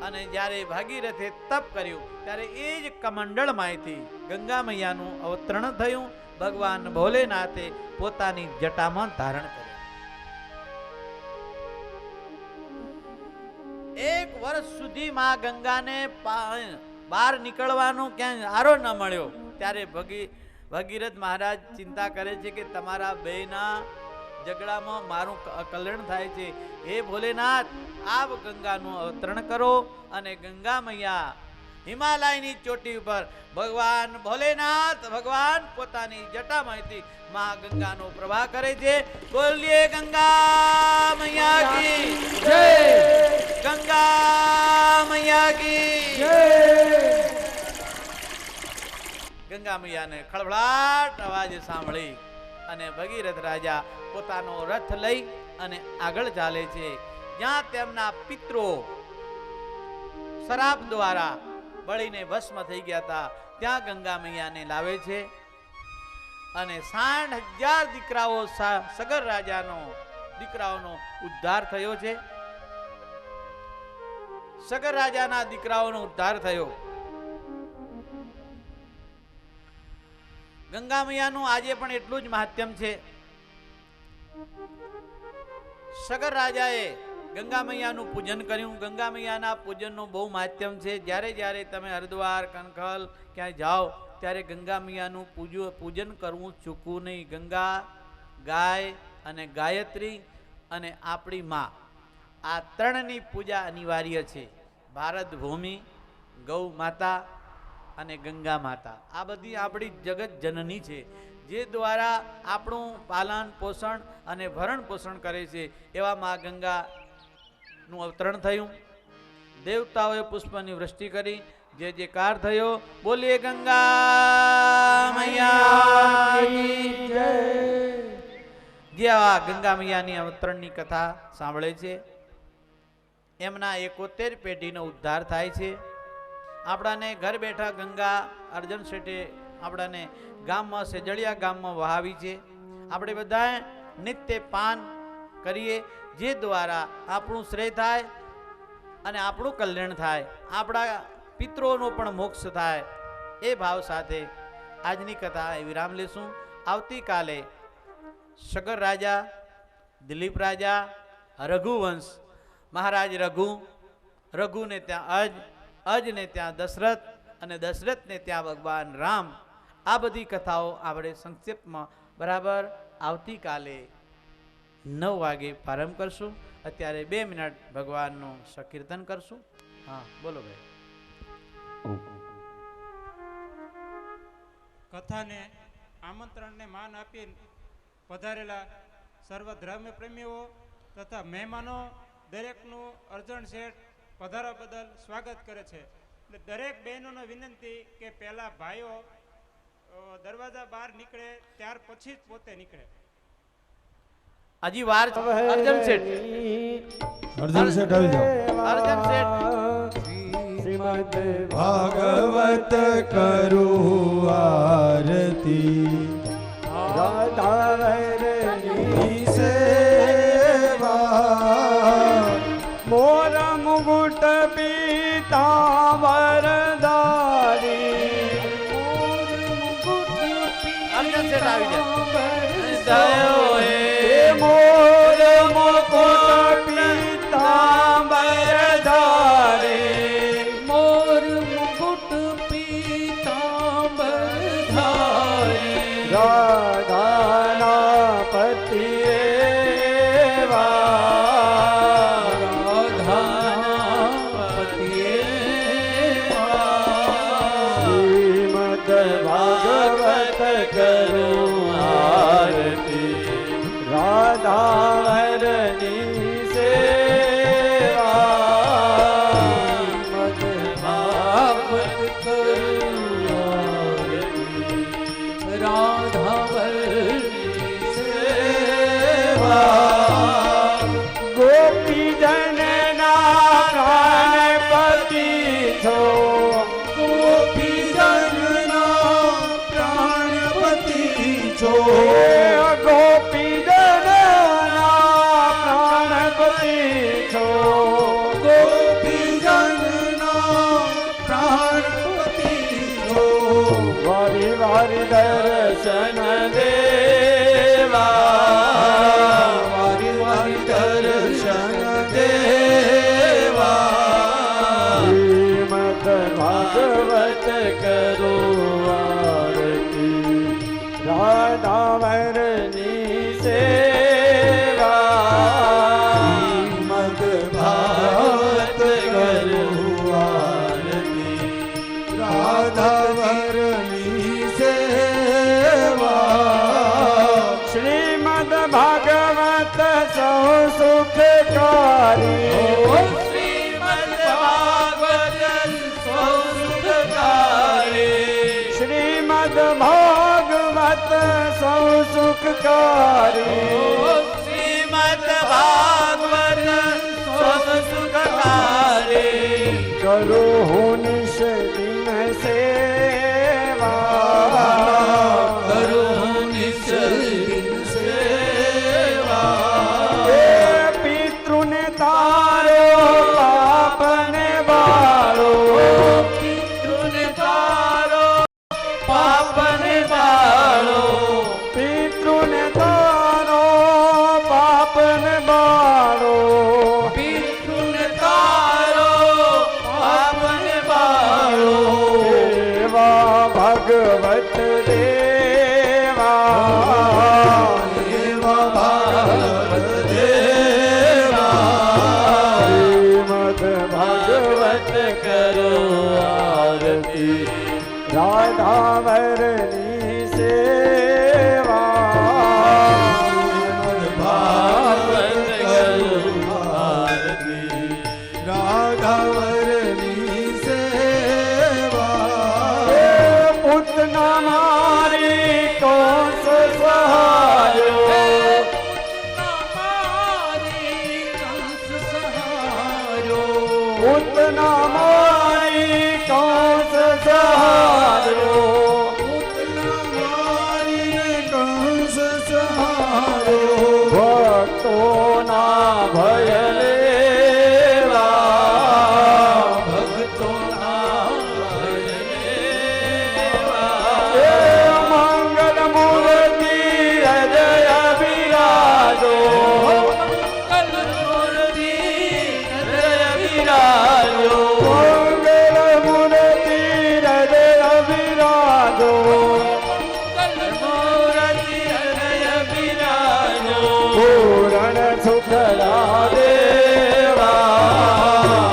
A: અને જ્યારે ભાગીરથે તપ કર્યું ત્યારે એ જ કમંડળમાંથી ગંગા મૈયાનું અવતરણ થયું. ભગવાન ભોલેનાથે પોતાની જટામાં ધારણ કર્યું. 1 વર્ષ સુધી માં ગંગાને બહાર નીકળવાનો ક્યાંય આરો ન મળ્યો. ત્યારે ભગીરથ મહારાજ ચિંતા કરે છે કે તમારા બેના ઝઘડામાં મારું કલ્યાણ થાય છે. હે ભોલેનાથ, આપ ગંગાનું અવતરણ કરો. અને ગંગા મૈયા હિમાલયની ચોટી ઉપર ભગવાન ભોલેનાથ ભગવાન પોતાની જટામાંથી મા ગંગાનો પ્રવાહ કરે છે. બોલીએ ગંગા મૈયા કી જય, ગંગા મૈયા કી જય. ગંગા મૈયાને ખળભળાટ અવાજ સાંભળી અને ભગીરથ રાજા પોતાનો રથ લઈ અને આગળ ચાલે છે. જ્યાં તેમના પિતરો શરાબ દ્વારા બળીને ભસ્મ થઈ ગયા હતા ત્યાં ગંગા મૈયાને લાવે છે. અને 60,000 દીકરાઓ સગર રાજાનો દીકરાઓનો ઉદ્ધાર થયો છે. સગર રાજાના દીકરાઓનો ઉદ્ધાર થયો. ગંગા મૈયાનું આજે પણ એટલું જ મહાત્મ્ય છે. સગર રાજાએ ગંગા મૈયાનું પૂજન કર્યું. ગંગા મૈયાના પૂજનનું બહુ મહાત્મ્ય છે. જ્યારે જ્યારે તમે હરિદ્વાર કનખલ ક્યાંય જાઓ ત્યારે ગંગા મૈયાનું પૂજન કરવું ચૂકવું નહીં. ગંગા, ગાય અને ગાયત્રી અને આપણી માં, આ 3ની પૂજા અનિવાર્ય છે. ભારત ભૂમિ, ગૌ માતા અને ગંગા માતા, આ બધી આપણી જગત જનની છે, જે દ્વારા આપણું પાલન પોષણ અને ભરણ પોષણ કરે છે. એવા માં ગંગાનું અવતરણ થયું. દેવતાઓએ પુષ્પની વૃષ્ટિ કરી. જે જે કાર થયો. બોલીએ ગંગા મૈયા કી જય. જે આ ગંગા મૈયાની અવતરણની કથા સાંભળે છે એમના 71 પેઢીનો ઉદ્ધાર થાય છે. આપણાને ઘર બેઠા ગંગા અર્જન શેઠે આપણાને ગામમાં સેજળિયા ગામમાં વહાવી છે. આપણે બધા નિત્ય પાન કરીએ, જે દ્વારા આપણું શ્રેય થાય અને આપણું કલ્યાણ થાય, આપણા પિતૃઓનો પણ મોક્ષ થાય. એ ભાવ સાથે આજની કથા વિરામ લેશું. આવતીકાલે સગર રાજા, દિલીપ રાજા, રઘુવંશ, મહારાજ રઘુને ત્યાં અજને ત્યાં દશરથ અને દશરથને ત્યાં ભગવાન રામ, આ બધી કથાઓ આપણે સંક્ષેપમાં બરાબર આવતીકાલે 9 વાગે પ્રારંભ કરશું. અત્યારે 2 મિનિટ ભગવાનનું સંકીર્તન કરશું. હા, બોલો ભાઈ.
D: કથાને આમંત્રણને માન આપી પધારેલા સર્વ ધર્મ પ્રેમીઓ તથા મહેમાનો દરેકનું અર્જણ શેઠ પધારવા બદલ સ્વાગત કરે છે. દરેક બહેનોને વિનંતી કે પહેલા ભાઈઓ દરવાજા બહાર નીકળે ત્યાર પછી જ પોતે નીકળે.
A: હજી વાર છે. અર્જન શેઠ આવી જાઓ. અર્જન શેઠ
B: શ્રીમદ ભાગવત કરું આરતી રાધાવરની સેવા મોર મુગુટ પીતાંબર ધારી મોર મુગુટ
A: અર્જન શેઠ આવી જાય
C: થયો હે
B: મોર મુકુટ પીતાંબર ધારે
C: મોર મુકુટ પીતાંબર ધારી
B: રાધાના પતિ
C: રાધાના પતિએ
B: શ્રીમદ ભાગવત
C: કરું આરતી
B: રાધાવરની સેવા
C: મદ ભાગવત કરું આરતી રાધાવરની
B: સેવા ગોપીજનના પ્રાણપતિ છો ગોપીજનના પ્રાણપતિ છો ગોપીજનના પ્રાણપતિ છો ગોપીજનના પ્રાણપતિ છો વારી વારી દર્શન દેવા વારી વારી દર્શન દેવા શ્રીમદ ભાગવત કરો આરતી રાધાવરની સેવા શ્રીમદ ભાગવત કરો આરતી રાધાવરની સેવા શ્રીમદ ભાગવત સૌ સુખકારી
C: શ્રીમદ ભાગવત સૌ સુખકારી
B: શ્રીમદ ભાગવત સૌ સુખકારી
C: શ્રીમદ ભાગવત સૌ સુખકારી
B: કરો હું નિશ દિન સેવા
C: કરું નિશ્ચિત સેવા
B: હે પિતૃને તારો પાપને બાળો
C: પિતૃને તારો પાપને બાળો
B: પિતૃને તારો પાપને બાળો
C: પિતૃને તારો પાપને બાળો
B: એવા ભગવત દેવા
C: એવા ભાગવત દેવા
B: શ્રીમદ
C: ભાગવત કરો આરતી
B: રાધાવરની સેવા
C: ભાગવત કરો આરતી
B: રાધાવરની સેવા પૂતના મારી કોસ સહાયો પૂતના મારી કોસ સહાયો ભક્તોના ભય લેવા
C: ભક્તોના ભય લેવા
B: હે મંગલ મૂર્તિ હૃદય વિરાજો
C: મંગલમૂર્તિ હૃદય વિરાજો
B: મંગલ મૂર્તિ હૃદય વિરાજો
C: મંગલમૂર્તિ હૃદય વિરાજો
B: પૂરણ સુખડા દેવા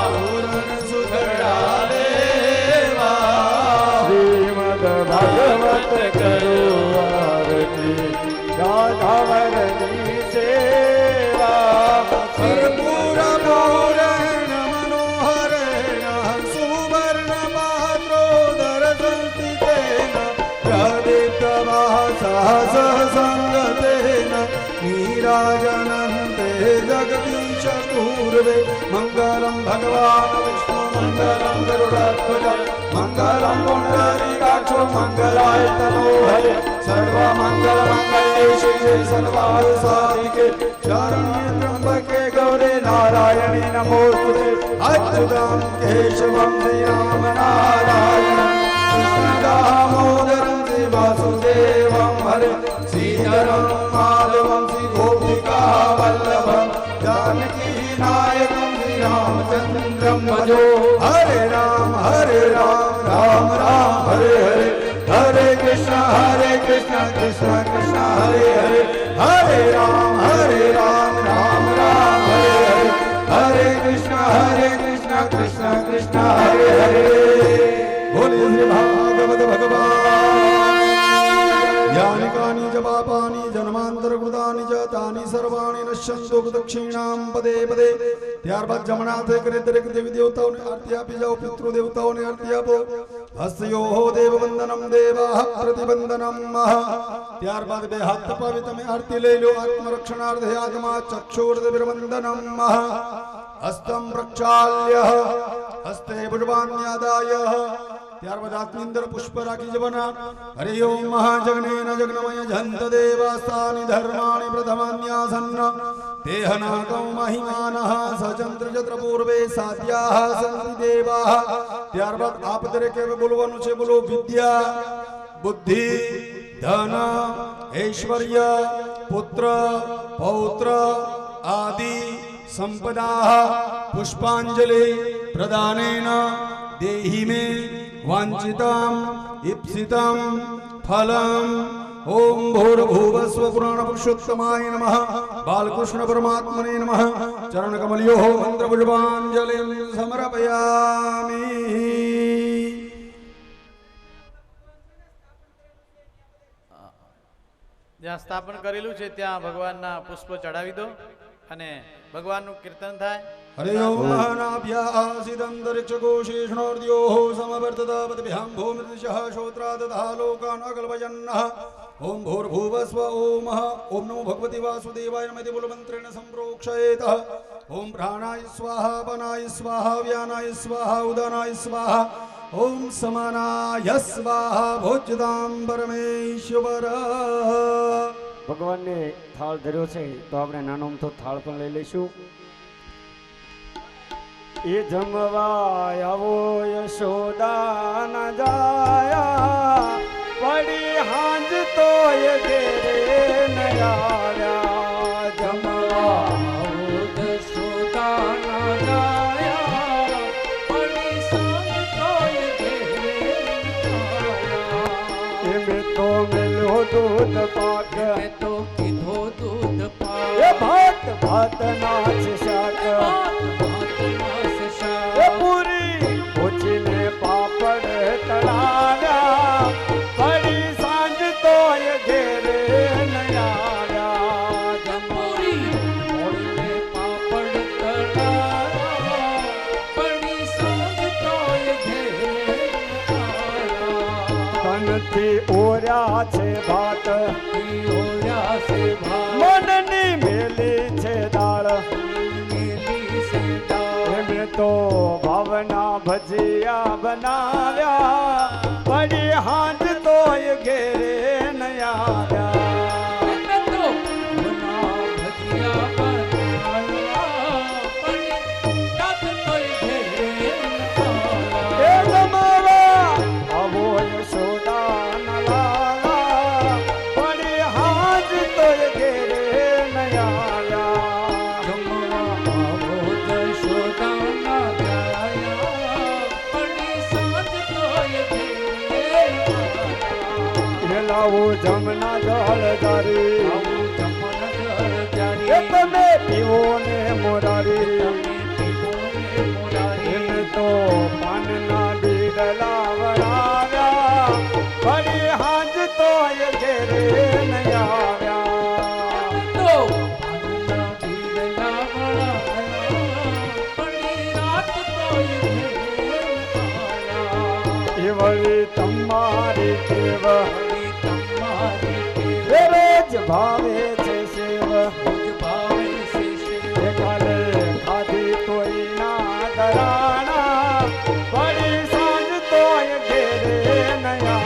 C: પૂર્ણ સુખડા દેવા
B: શ્રીમદ ભાગવત
C: કરો આરતી
B: રાધાવરની સેવા કર્પૂર ગૌરેણ મનોહરેણ સુવર્ણ પાત્રોદર સંસ્થિતેન પ્રદીપ્તવાસા સંગતેન નીરાજનંતે જગદીશ પૂર્વે મંગલમ ભગવાન વિષ્ણુ મંગલમ ગરુડધ્વજ મંગલમ પુંડરીકાક્ષો મંગલાય તનોહરે સર્વમંગલમંગલે શિવે સર્વાર્થસાધિકે શરણ્ય ત્ર્યંબકે ગૌરે નારાયણી નમોસ્તુતે અચ્યુતમ કેશવમ શ્રીરામ નારાયણ કૃષ્ણ દામોદરમ वासुदेवं हरे श्रीधरं माधवं श्रीगोपिका वल्लभं जानकी नायकं श्रीरामचन्द्रं भजो हरे राम राम राम हरे हरे हरे कृष्ण कृष्ण कृष्ण हरे हरे हरे राम राम राम हरे हरे हरे कृष्ण कृष्ण कृष्ण हरे हरे बोलिए श्री भागवत भगवान यानि कानि च पापानि जन्मांतरकृतानि च तानि सर्वाणि नश्यन्तो दक्षिणां पदे पदे ત્યારબાદ જમણા હાથે કરે દરેક દેવી દેવતાઓને આરતી આપી જાઓ પિતૃ દેવતાઓને આરતી આપો હસ્તયોઃ દેવવંદનમ દેવાઃ પ્રતિવંદનમ ત્યારબાદ બે હાથ તપાવી તમે આરતી લઈ લો આત્મરક્ષણાર્થે આગમા ચક્ષુર્દવિર્વંદનમ હસ્તમ પ્રક્ષાલ્ય હસ્તે પુષ્પાન્યાદાય ત્યારબાદ હાથની અંદર પુષ્પ રાખી જવાના હરિ ઓમ મહાજગ્નેન જગ્નમય જંત દેવાસ્તાનિ ધર્માણિ પ્રથમાન્યાસન્ન દેહનાકૌ મહિમાનઃ સચંદ્ર ચત્ર પૂર્વે સાધ્યાઃ સંતિ દેવાઃ ત્યારબાદ આપ દરેકે બોલવાનું છે બોલો વિદ્યા બુદ્ધિ ધન ઐશ્વર્ય પુત્ર પૌત્ર આદિ સંપદા પુષ્પાંજલિ પ્રદાનેન देहि मे वांछितम् इप्सितं फलम् ओम भूर्भुवस्व पुराण पुरुषोत्तमाय नमः बालकृष्ण परमात्मने नमः चरण कमलयोः मंत्र पुष्पांजलिं समर्पयामि
A: જ્યાં સ્થાપન કરેલું છે ત્યાં ભગવાનના પુષ્પ ચડાવી દો અને ભગવાનનું કીર્તન થાય
B: हरे ओम महानाभ्यासिदन्तरिक्षकोशेषणोर्द्योः समवर्ततापतिभ्यां भूमिर्दिशः श्रोत्रादतः लोकान् अकल्पयन्नः ओम भूर्भुवस्व ओमः ओम नमो भगवते वासुदेवाय नमः इति मूलमन्त्रेण सम्प्रोक्षयेतः ओम प्राणाय स्वाहा अपानाय स्वाहा व्यानाय स्वाहा उदानाय स्वाहा ओम समानाय स्वाहा भोज्यतां परमेश्वर
E: ભગવાનને થાળ ધર્યો છે તો આપણે નાનો અમથો થાળ પણ લઈ લઈશું એ જમવા આવો યશોદા ન જાયા પડી હાંજ તો એ ઘેરે ન આવ્યા જમવા આવો યશોદા ન જાયા પડી સાંજ તો એ ઘેરે ન આવ્યા એમે તો મેલ્યો દૂધ પાક તો કીધો દૂધ પાક એ ભાત ભાત નાચ શાક पूरी उछले पापड़ तड़ाव्या बड़ी सांझ तो ये घेरे नयाव्या जमूरी उछले पापड़ तड़ाव्या बड़ी सांझ तो ये घेरे तन थी ओरा छे भात ओरा से भात मननी मेली छे दाળ तो भावना भजिया बनाव्या बड़ी हाथ तो ये घेरे नया तो भावना भजिया बनाव्या बड़ी हाथ तो ये घेरे नया जमावा अबो यशोदा न लाला बड़ी हाथ तो ये घेरे नया આવો જમના જળ જારી આવો જમના જળ જારી એ તમે પીવો ને મોરારી તમે પીવો ને મોરારી એમ તો પાનના બીડલા વળાવ્યા બડી હાંજ તો એ ઘેરે ન આવ્યા તો પાનના બીડલા વળાવ્યા બડી રાત તો એ ઘેરે ન આવ્યા એ વળી તમારી કેવ रोज भावे से शिव रोज भावे से शिव काले खाधी कोई ना दराना बड़ी सांझ तो ये घेरे नया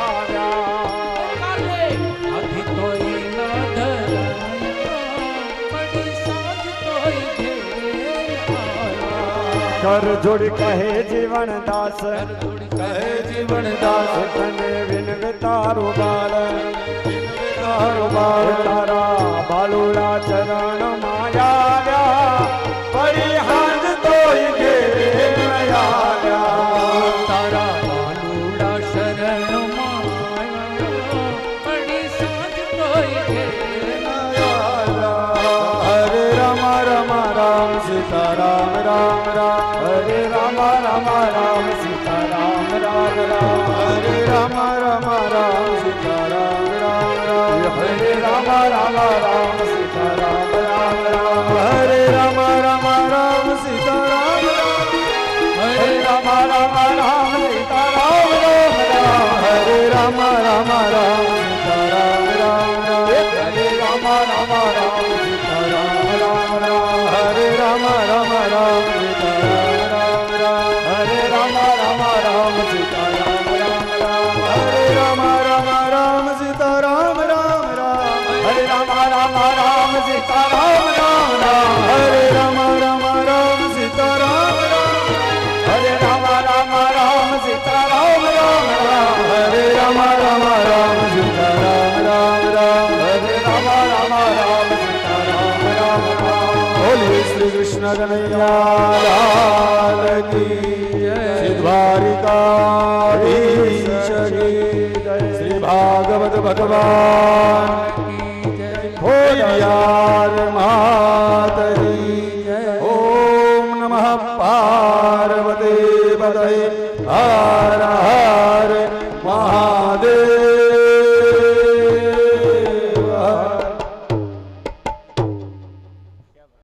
E: काले खाधी कोई ना दराना बड़ी सांझ तो ये घेरे कर जोड़ कहे जीवन दास
C: કહે જીવન દાસ
E: तने विनग तारो बाल
C: તારો બાળ
E: तारा बालूला चरण माया पड़ी हाथ तो घेरे आया
C: તારા બાલુડા શરણમાં આવ્યો, પડી સાંજ તોય ઘેર ન આવ્યા.
E: हरे राम राम राम सीता राम राम राम हरे राम राम राम सीता राम राम राम हरे राम राम राम सीता राम राम राम हरे राम राम राम सीता राम राम राम हरे राम राम राम सीता राम राम हरे राम राम राम सीता राम राम राम हरे राम राम राम सीता राम राम राम हरे राम राम राम सीता राम राम राम हरे राम राम राम सीता राम राम राम हरे राम राम राम सीता राम राम राम हरे राम राम राम सीता राम राम राम हरे राम राम राम सीता राम राम राम हरे राम राम राम सीता राम राम हरे राम राम राम सीता राम राम राम हरे राम राम राम सीता राम राम राम हरे राम राम राम सीता राम राम राम बोलिए श्री कृष्ण कन्हैया लाल की श्री द्वारिकाधीश की श्री भागवत भगवान यार मातरी ओम नमः पार्वती पतये हर हर महादेव।